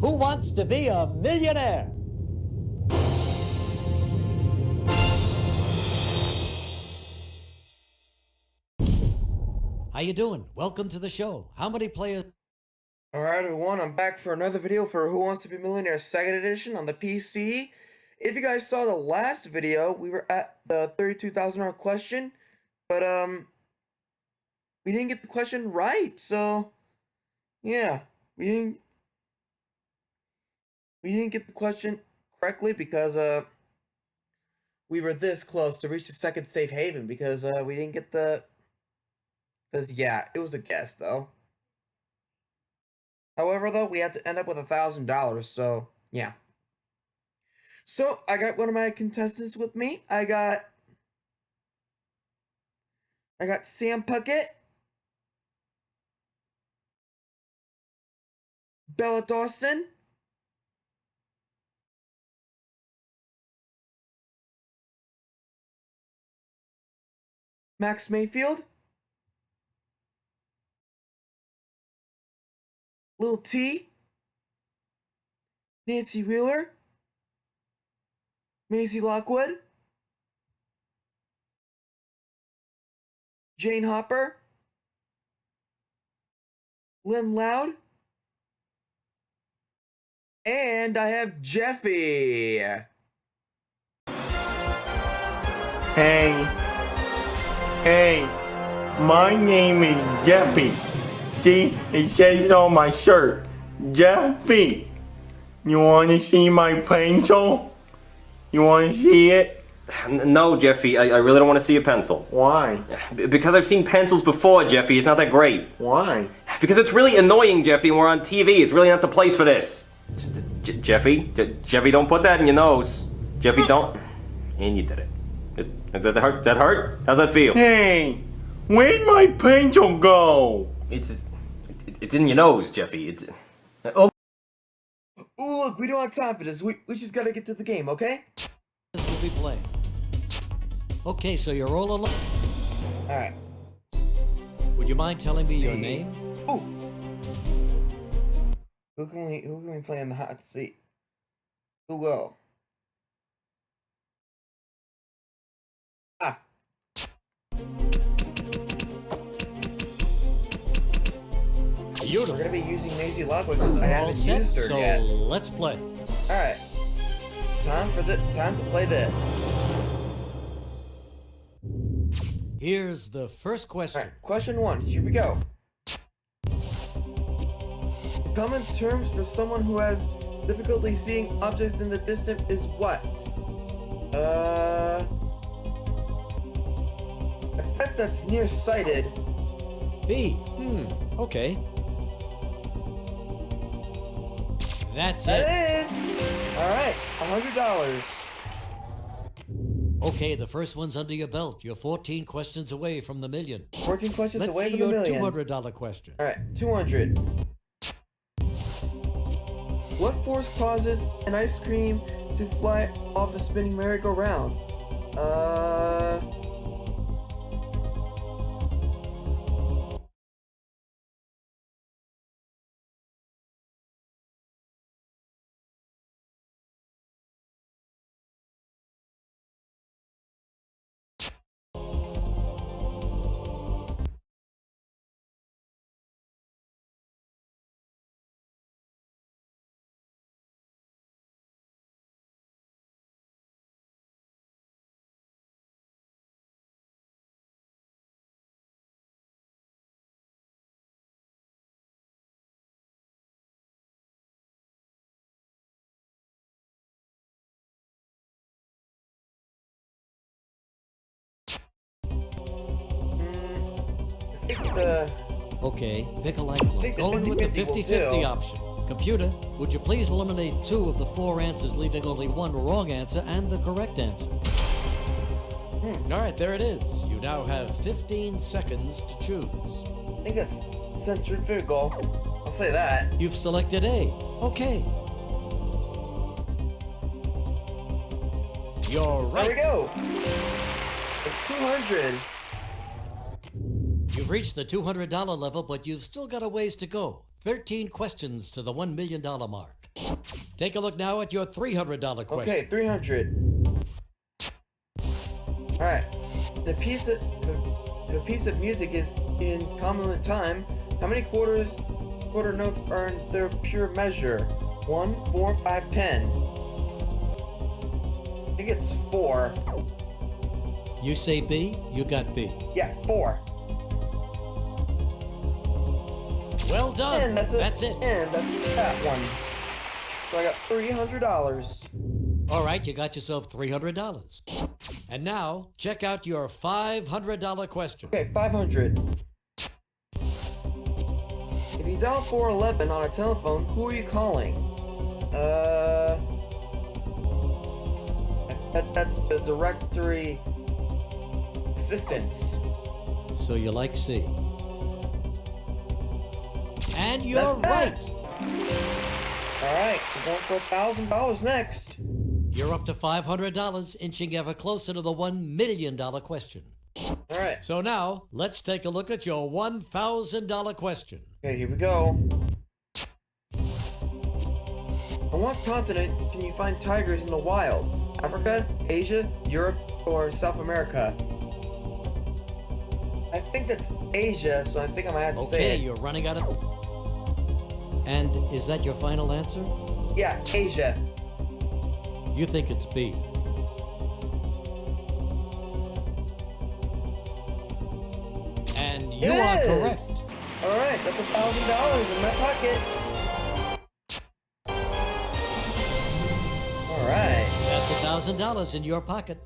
Who wants to be a millionaire? How you doing? Welcome to the show. How many players? Alright everyone, I'm back for another video for Who Wants to Be a Millionaire 2nd edition on the PC. If you guys saw the last video, we were at the $32,000 question, but we didn't get the question right, so yeah, we didn't get the question correctly because we were this close to reach the second safe haven because we didn't get yeah, it was a guess though. However, though, we had to end up with $1,000, so yeah. So I got one of my contestants with me. I got Sam Puckett, Bella Dawson, Max Mayfield, Lil T, Nancy Wheeler, Maisie Lockwood, Jane Hopper, Lynn Loud, and I have Jeffy. Hey, my name is Jeffy. See, it says it on my shirt. Jeffy. You want to see my pencil? You want to see it? No, Jeffy, I really don't want to see a pencil. Why? Because I've seen pencils before, Jeffy. It's not that great. Why? Because it's really annoying, Jeffy, and we're on TV. It's really not the place for this. Jeffy, don't put that in your nose. Jeffy, don't. And you did it. Does that hurt? That hurt? How's that feel? Hey, where'd my pencil go? It's in your nose, Jeffy. Oh. Ooh, look, we don't have time for this. We just gotta get to the game, okay? This will be playing. Okay, so you're all alone. Alright. Would you mind telling me your name? Ooh. Who can we play in the hot seat? Who will? Ah. We're gonna be using Maisie Lockwood because I haven't used her yet. So let's play. Alright. Time to play this. Here's the first question. Alright, question 1. Here we go. Common terms for someone who has difficulty seeing objects in the distance is what? I bet that's nearsighted. B. Okay. That's it. That is! Alright, $100. Okay, the first one's under your belt. You're 14 questions away from the million. 14 questions away from the Let's see million. your $200 question. Alright, 200. What force causes an ice cream to fly off a spinning merry-go-round? Okay, pick a lifeline. think the Going with the 50-50 will 50-50 do. option. Computer, would you please eliminate 2 of the 4 answers, leaving only 1 wrong answer and the correct answer? All right, there it is. You now have 15 seconds to choose. I think that's centrifugal. I'll say that. You've selected A. Okay. You're right. There we go. It's 200. You've reached the $200 level, but you've still got a ways to go. 13 questions to the $1 million mark. Take a look now at your $300 question. Okay, 300. All right. If a piece of music is in component time, how many quarter notes are in their pure measure? 1, 4, 5, 10. I think it's 4. You say B, you got B. Yeah, 4. Well done. And that's it. That's it. And that's that one. So I got $300. All right, you got yourself $300. And now, check out your $500 question. Okay, 500. If you dial 411 on a telephone, who are you calling? That's the directory assistance. So you like C. And you're That's right. All right, we're going for $1,000 next. You're up to $500, inching ever closer to the $1 million question. All right. So now, let's take a look at your $1,000 question. Okay, here we go. On what continent can you find tigers in the wild? Africa, Asia, Europe, or South America? I think that's Asia, so I think I might have to say Okay, it. you're running out of... And is that your final answer? Yeah, Asia. You think it's B. And you are It is. correct. All right, that's $1,000 in my pocket. All right. That's $1,000 in your pocket.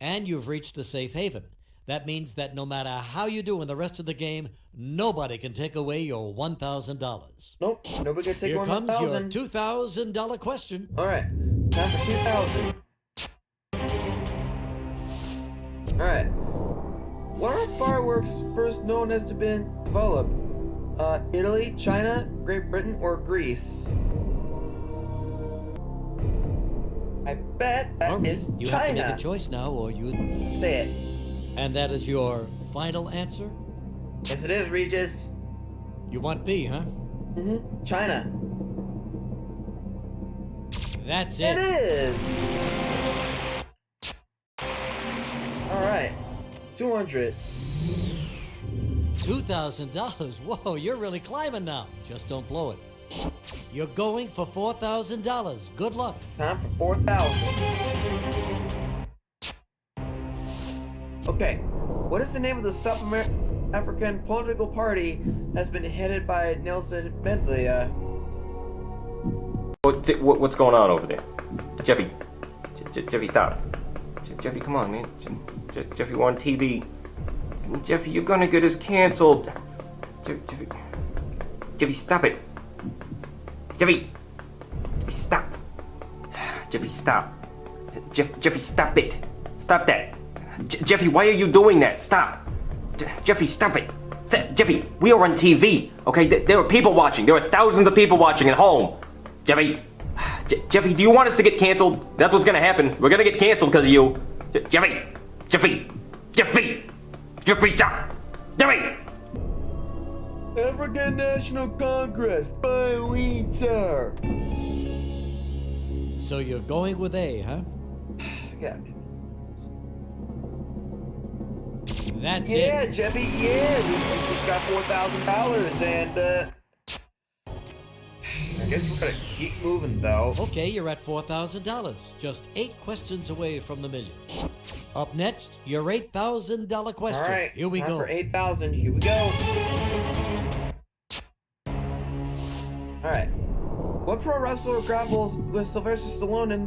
And you've reached the safe haven. That means that no matter how you do in the rest of the game, nobody can take away your $1,000. Nope, nobody can take Here one comes your 1,000. $2,000 question. All right, time for 2,000. All right. What are fireworks first known as to been developed? Italy, China, Great Britain, or Greece? I bet that All right, is you have to China. make a choice now, or you... Say it. And that is your final answer? Yes, it is, Regis. You want B, huh? China. That's It it. is. All right, 200. $2,000. Whoa, you're really climbing now. Just don't blow it. You're going for $4,000. Good luck. Time for 4,000. Okay, what is the name of the South African political party that's been headed by Nelson Mandela? What's going on over there? Jeffy. Jeffy, stop. Jeffy, come on, man. Jeffy, we're on TV. Jeffy, you're gonna get us canceled. Jeffy, stop it. Jeffy, stop. Jeffy, stop. Jeffy, stop it. Stop that. Jeffy, why are you doing that? Stop. Jeffy, stop it. Jeffy, we are on TV, okay? There are people watching. There are thousands of people watching at home. Jeffy, Jeffy, do you want us to get canceled? That's what's gonna happen. We're gonna get canceled because of you. Jeffy, stop. Jeffy. African National Congress by winter. So you're going with A, huh? Yeah. That's Yeah, it. Jeffy, yeah. We just got $4,000 and I guess we're gonna keep moving though. Okay, you're at $4,000. Just 8 questions away from the million. Up next, your $8,000 question. All right, Here we time go. for 8,000. Here we go. All right. What pro wrestler grapples with Sylvester Stallone in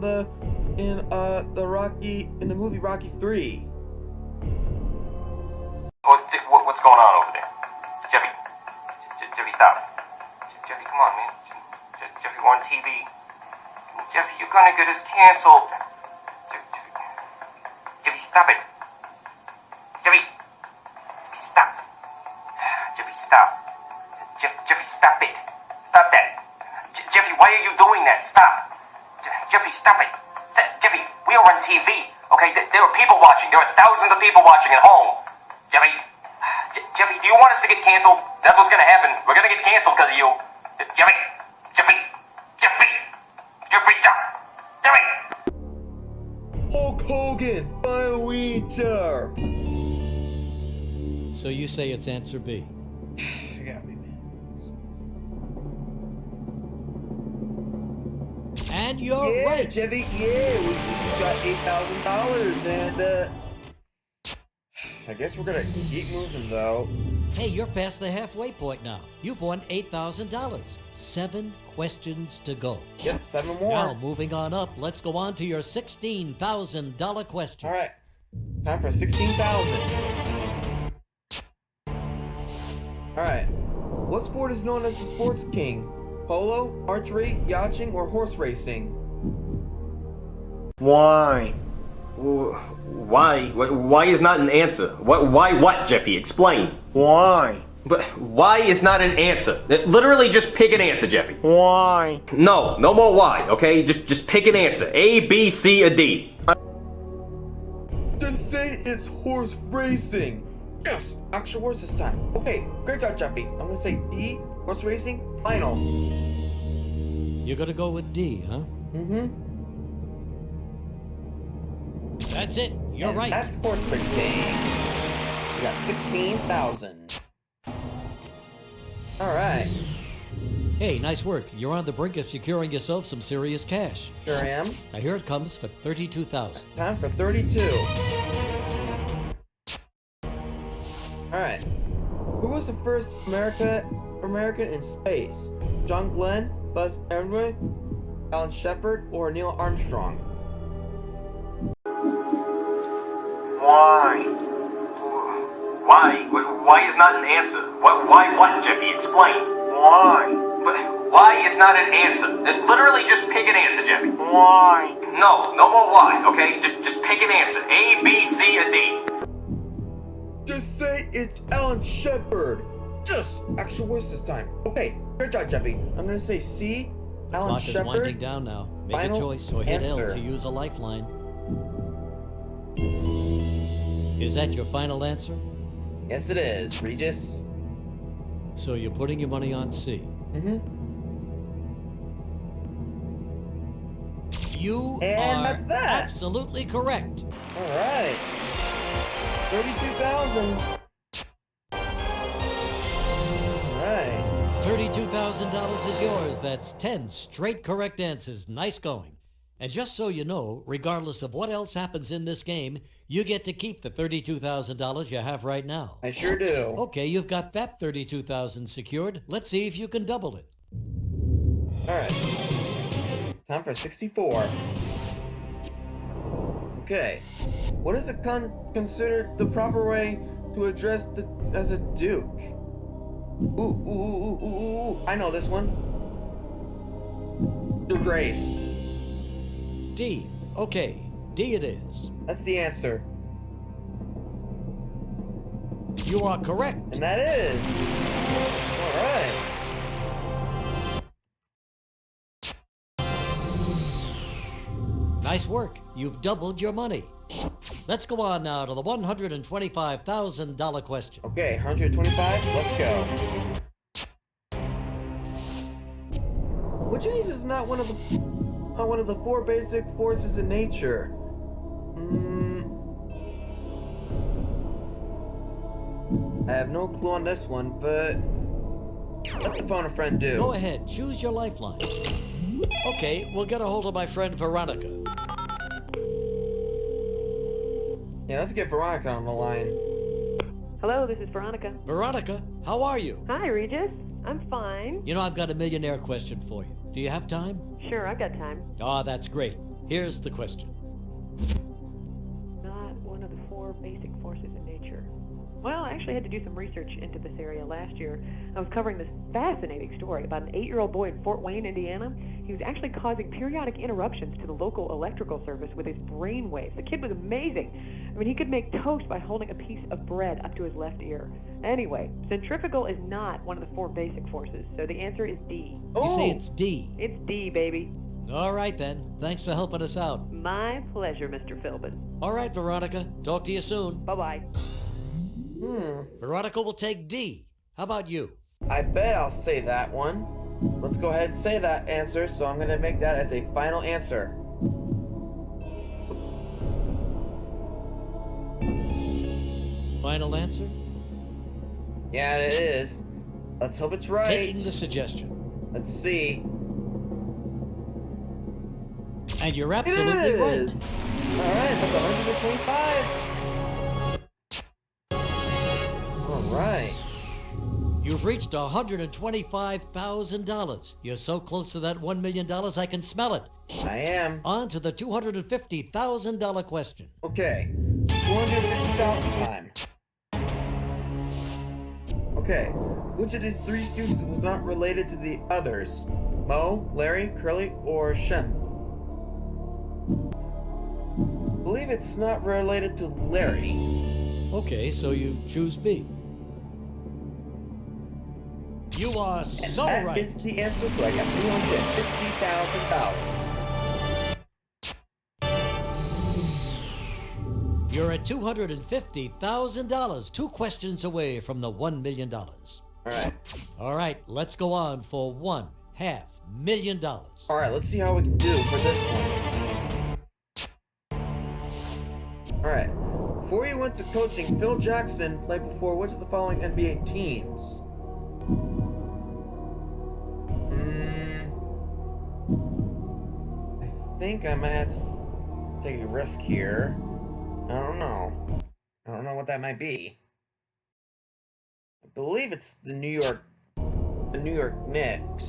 the movie Rocky 3? What's going on over there? stop. Jeffy, come on, man. Jeffy, we're on TV. Jeffy, you're gonna get us canceled. Jeffy, stop it. Jeffy, stop. Jeffy, stop. Jeffy, stop it. Stop that. Jeffy, why are you doing that? Stop. Jeffy, stop it. Jeffy, we are on TV. Okay, there are people watching. There are thousands of people watching at home. Jeffy, Jeffy, do you want us to get canceled? That's what's gonna happen. We're gonna get canceled because of you. Jeffy, stop. Jeffy. Hulk Hogan, my wiener. So you say it's answer B. You got me, man. And you're Yeah, right. Jeffy, yeah, we just got $8,000, and, I guess we're gonna keep moving, though. Hey, you're past the halfway point now. You've won $8,000. 7 questions to go. Yep, 7 more. Now, moving on up, let's go on to your $16,000 question. All right, time for 16,000. All right, what sport is known as the sports king? Polo, archery, yachting, or horse racing? Why? Why? Why is not an answer? Why what, Jeffy? Explain. Why? But why is not an answer? Literally just pick an answer, Jeffy. Why? No more why, okay? Just pick an answer. A, B, C, or D. Just say it's horse racing. Yes, actual words this time. Okay, great job, Jeffy. I'm gonna say D, horse racing, final. You're gonna go with D, huh? Mm-hmm. That's it. You're And right. that's horse racing. We got 16,000. All right, Hey, nice work. You're on the brink of securing yourself some serious cash. sure am. Now here it comes for $32,000. Time for 32. All right, who was the first American in space? John Glenn, Buzz Aldrin, Alan Shepard, or Neil Armstrong? Why? Why is not an answer? Why what, Jeffy? Explain. Why? But why is not an answer? Literally just pick an answer, Jeffy. Why? No more why, okay? Just pick an answer. A, B, C, or D. Just say it's Alan Shepard. Just actual words this time. Okay, great job, Jeffy. I'm gonna say C, Alan Clock is winding Shepard. down now. Make a Final choice or hit L answer. to use a lifeline. Is that your final answer? Yes, it is, Regis. So you're putting your money on C. Mm-hmm. You And are that's that. absolutely correct. All right. 32,000. All right. $32,000 is yours. That's 10 straight correct answers. Nice going. And just so you know, regardless of what else happens in this game, you get to keep the $32,000 you have right now. I sure do. Okay, you've got that $32,000 secured. Let's see if you can double it. All right. Time for 64. Okay. What is considered the proper way to address as a duke? Ooh. I know this one. Your Grace. D. Okay, D it is. That's the answer. You are correct. And that is. All right. Nice work. You've doubled your money. Let's go on now to the $125,000 question. Okay, 125. Let's go. Which of these is not one of the 4 basic forces in nature? I have no clue on this one, but let the phone a friend do. Go ahead, choose your lifeline. Okay, we'll get a hold of my friend Veronica. Yeah, let's get Veronica on the line. Hello, this is Veronica. Veronica, how are you? Hi, Regis. I'm fine. You know, I've got a millionaire question for you. Do you have time? Sure, I've got time. Ah, that's great. Here's the question. Not one of the 4 basic forces in nature. Well, I actually had to do some research into this area last year. I was covering this fascinating story about an 8-year-old boy in Fort Wayne, Indiana. He was actually causing periodic interruptions to the local electrical service with his brain waves. The kid was amazing. I mean, he could make toast by holding a piece of bread up to his left ear. Anyway, centrifugal is not one of the 4 basic forces, so the answer is D. You say it's D. It's D, baby. All right, then. Thanks for helping us out. My pleasure, Mr. Philbin. All right, Veronica. Talk to you soon. Bye-bye. Veronica will take D. How about you? I bet I'll say that one. Let's go ahead and say that answer, so I'm gonna make that as a final answer. Final answer? Yeah, it is. Let's hope it's right. Taking the suggestion. Let's see. And you're It absolutely right. is. Alright, that's 125. Alright. You've reached $125,000. You're so close to that $1 million I can smell it. I am. On to the $250,000 question. Okay. 250,000 time. Okay. Which of these 3 students was not related to the others? Mo, Larry, Curly, or Shem? I believe it's not related to Larry. Okay, so you choose B. You are And so that right. is the answer, so I got $250,000. You're at $250,000. 2 questions away from the $1 million. Alright. All right, let's go on for $1.5 million. Alright, let's see how we can do for this one. Alright. Before he went to coaching, Phil Jackson played before which of the following NBA teams? I think I might have to take a risk here. I don't know. I don't know what that might be. I believe it's the New York Knicks.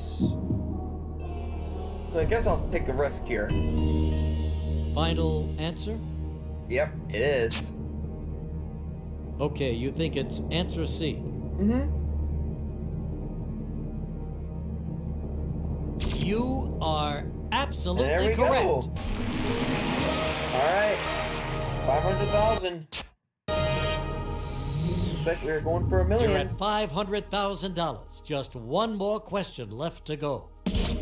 So I guess I'll take a risk here. Final answer? Yep, it is. Okay, you think it's answer C. You are absolutely There we correct. go. Alright. 500,000. Looks like we're going for $1 You're million. at $500,000. Just one more question left to go.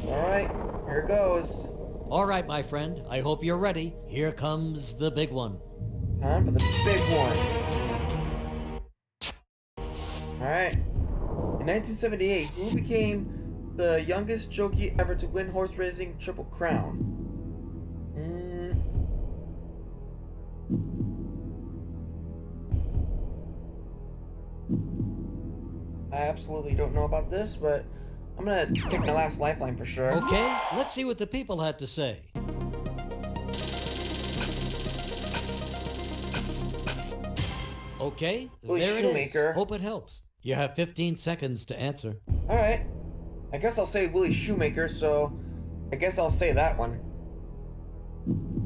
Alright, here it goes. All right, my friend. I hope you're ready. Here comes the big one. Time for the big one. Alright. In 1978, who became the youngest jockey ever to win horse racing Triple Crown? I absolutely don't know about this, but I'm gonna take my last lifeline for sure. Okay, let's see what the people had to say. Okay, Willie there it Shoemaker. is. Hope it helps. You have 15 seconds to answer. Alright. I guess I'll say Willie Shoemaker, so I guess I'll say that one.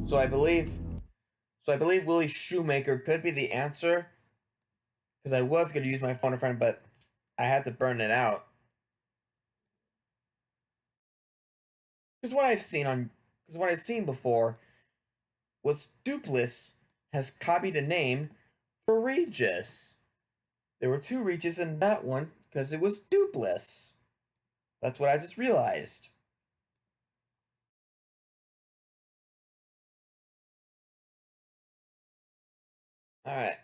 So I believe Willie Shoemaker could be the answer. Because I was gonna use my phone a friend, but I had to burn it out. Because what I've seen before was Duplass has copied a name for Regis. There were 2 Regis in that one because it was Duplass. That's what I just realized. Alright.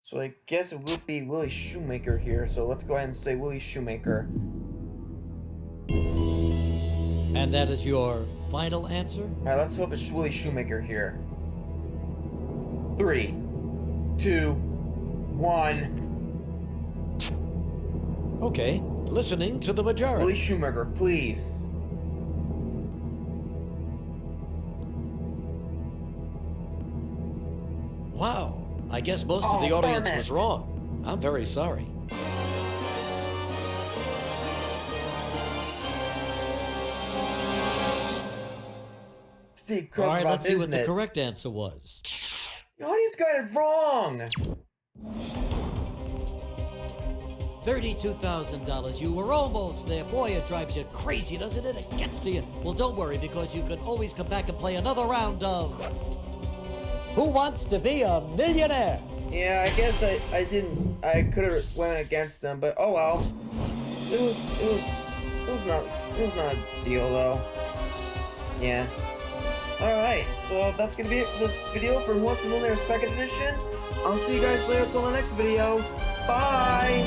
So I guess it will be Willie Shoemaker here, so let's go ahead and say Willie Shoemaker. And that is your final answer? Alright, let's hope it's Willie Shoemaker here. 3, 2, 1. Okay, listening to the majority. Willie Shoemaker, please. Wow, I guess most of the Oh, audience darn was it. wrong. I'm very sorry. Steve All right, Crook, let's see what isn't the it? correct answer was. The audience got it wrong. $32,000. You were almost there. Boy, it drives you crazy, doesn't it? It gets to you. Well, don't worry, because you can always come back and play another round of Who Wants to Be a Millionaire? Yeah, I guess I could have went against them, but oh well. It was not a deal though. Yeah. Alright, so that's gonna be it for this video for Who Wants to Be a Millionaire 2nd edition. I'll see you guys later till the next video. Bye!